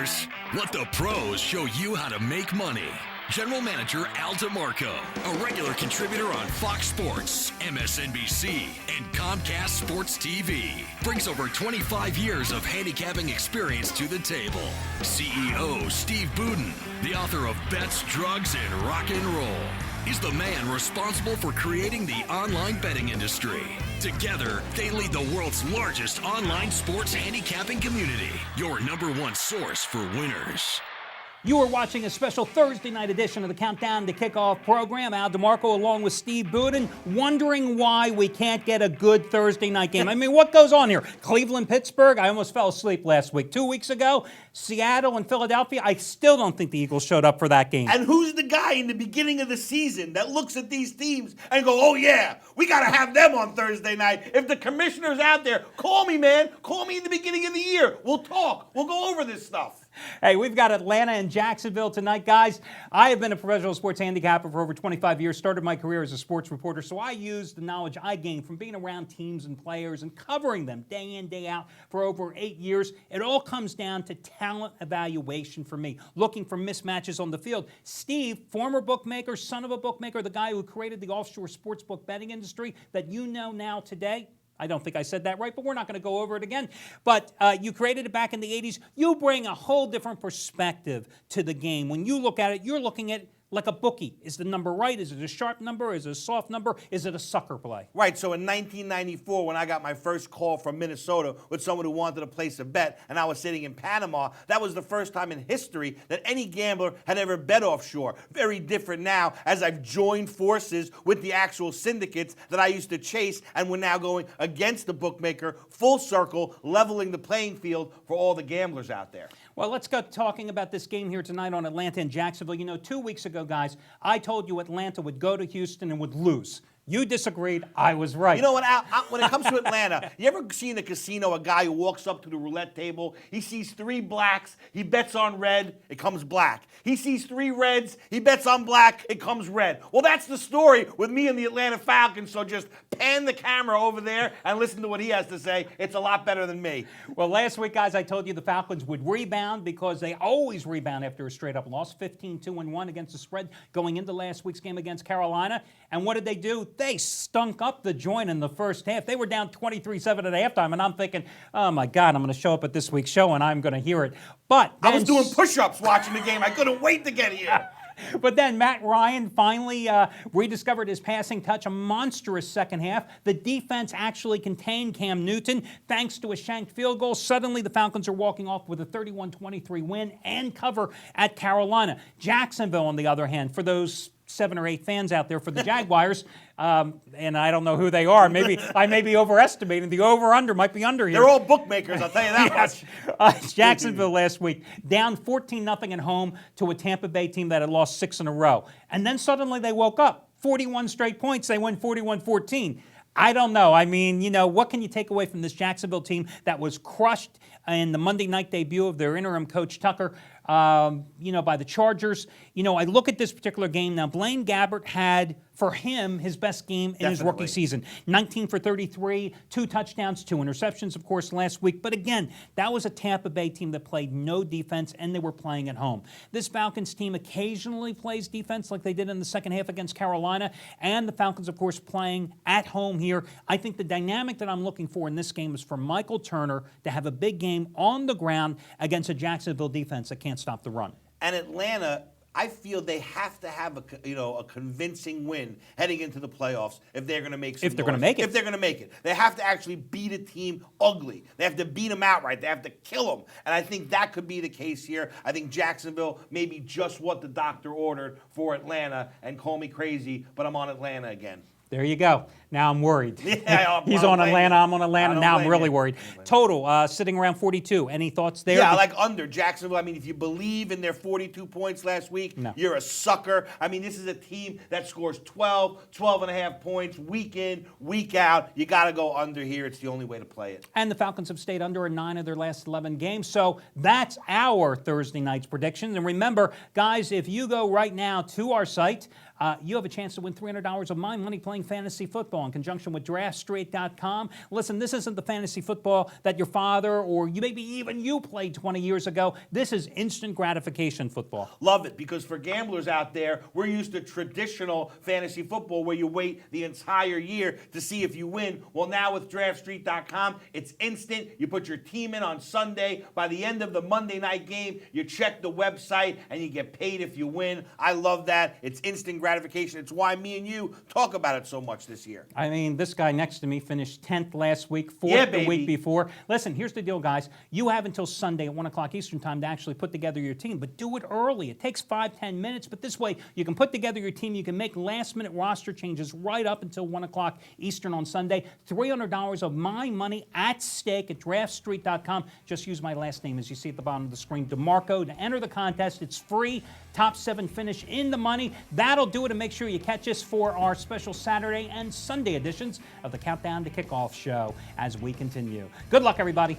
players. Let the pros show you how to make money. General Manager Al DeMarco, a regular contributor on Fox Sports, MSNBC, and Comcast Sports TV, brings over 25 years of handicapping experience to the table. CEO Steve Budin, the author of Bets, Drugs, and Rock and Roll, is the man responsible for creating the online betting industry. Together, they lead the world's largest online sports handicapping community, your #1 source for winners. You are watching a special Thursday night edition of the Countdown to Kickoff program. Al DeMarco along with Steve Budin, wondering why we can't get a good Thursday night game. I mean, what goes on here? Cleveland, Pittsburgh, I almost fell asleep last week. 2 weeks ago, Seattle and Philadelphia, I still don't think the Eagles showed up for that game. And who's the guy in the beginning of the season that looks at these teams and go, oh yeah, we got to have them on Thursday night. If the commissioner's out there, call me, man. Call me in the beginning of the year. We'll talk. We'll go over this stuff. Hey, we've got Atlanta and Jacksonville tonight, guys. I have been a professional sports handicapper for over 25 years, started my career as a sports reporter, so I use the knowledge I gained from being around teams and players and covering them day in, day out for over 8 years. It all comes down to talent evaluation for me, looking for mismatches on the field. Steve, former bookmaker, son of a bookmaker, the guy who created the offshore sportsbook betting industry that you know now today. I don't think I said that right, but we're not going to go over it again. But you created it back in the 80s. You bring a whole different perspective to the game. When you look at it, you're looking at it like a bookie. Is the number right? Is it a sharp number? Is it a soft number? Is it a sucker play? Right, so in 1994, when I got my first call from Minnesota with someone who wanted to place a bet, and I was sitting in Panama, that was the first time in history that any gambler had ever bet offshore. Very different now, as I've joined forces with the actual syndicates that I used to chase, and we're now going against the bookmaker, full circle, leveling the playing field for all the gamblers out there. Well, let's go talking about this game here tonight on Atlanta and Jacksonville. You know, 2 weeks ago, guys, I told you Atlanta would go to Houston and would lose. You disagreed. I was right. You know what, Al, when it comes to Atlanta, you ever see in the casino a guy who walks up to the roulette table, he sees 3 blacks, he bets on red, it comes black. He sees 3 reds, he bets on black, it comes red. Well, that's the story with me and the Atlanta Falcons, so just pan the camera over there and listen to what he has to say. It's a lot better than me. Well, last week, guys, I told you the Falcons would rebound because they always rebound after a straight-up loss, 15-2-1 against the spread going into last week's game against Carolina. And what did they do? They stunk up the joint in the first half. They were down 23-7 at halftime, and I'm thinking, oh, my God, I'm going to show up at this week's show, and I'm going to hear it. But I was doing push-ups watching the game. I couldn't wait to get here. But then Matt Ryan finally rediscovered his passing touch, a monstrous second half. The defense actually contained Cam Newton thanks to a shanked field goal. Suddenly the Falcons are walking off with a 31-23 win and cover at Carolina. Jacksonville, on the other hand, for those 7 or 8 fans out there for the Jaguars, and I don't know who they are. Maybe I may be overestimating. The over-under might be under here. They're all bookmakers, I'll tell you that much. Jacksonville last week, down 14-0 at home to a Tampa Bay team that had lost 6 in a row. And then suddenly they woke up. 41 straight points. They win 41-14. I don't know. I mean, you know, what can you take away from this Jacksonville team that was crushed in the Monday night debut of their interim coach, Tucker, by the Chargers? You know, I look at this particular game now. Blaine Gabbert had, for him, his best game in his rookie season. 19 for 33, 2 touchdowns, 2 interceptions, of course, last week. But again, that was a Tampa Bay team that played no defense, and they were playing at home. This Falcons team occasionally plays defense like they did in the second half against Carolina, and the Falcons, of course, playing at home here. I think the dynamic that I'm looking for in this game is for Michael Turner to have a big game on the ground against a Jacksonville defense that can't stop the run. And Atlanta, I feel they have to have a convincing win heading into the playoffs if they're going to make some If they're going to make it. If they're going to make it. They have to actually beat a team ugly. They have to beat them outright. They have to kill them. And I think that could be the case here. I think Jacksonville may be just what the doctor ordered for Atlanta, and call me crazy, but I'm on Atlanta again. There you go. Now I'm worried. Yeah, He's on Atlanta. I'm on Atlanta. Now I'm really worried. Total, sitting around 42. Any thoughts there? Yeah, I like under. Jacksonville, I mean, if you believe in their 42 points last week, you're a sucker. I mean, this is a team that scores 12 and a half points week in, week out. You got to go under here. It's the only way to play it. And the Falcons have stayed under in 9 of their last 11 games. So that's our Thursday night's predictions. And remember, guys, if you go right now to our site, you have a chance to win $300 of my money playing fantasy football in conjunction with DraftStreet.com. Listen, this isn't the fantasy football that your father or maybe even you played 20 years ago. This is instant gratification football. Love it, because for gamblers out there, we're used to traditional fantasy football where you wait the entire year to see if you win. Well, now with DraftStreet.com, it's instant. You put your team in on Sunday. By the end of the Monday night game, you check the website and you get paid if you win. I love that. It's instant gratification. It's why me and you talk about it so much this year. I mean, this guy next to me finished 10th last week, 4th the week before. Listen, here's the deal, guys. You have until Sunday at 1 o'clock Eastern time to actually put together your team, but do it early. It takes 5-10 minutes, but this way you can put together your team. You can make last-minute roster changes right up until 1 o'clock Eastern on Sunday. $300 of my money at stake at DraftStreet.com. Just use my last name, as you see at the bottom of the screen, DeMarco, to enter the contest. It's free. Top 7 finish in the money. That'll do it, and make sure you catch us for our special Saturday and Sunday editions of the Countdown to Kickoff show as we continue. Good luck, everybody.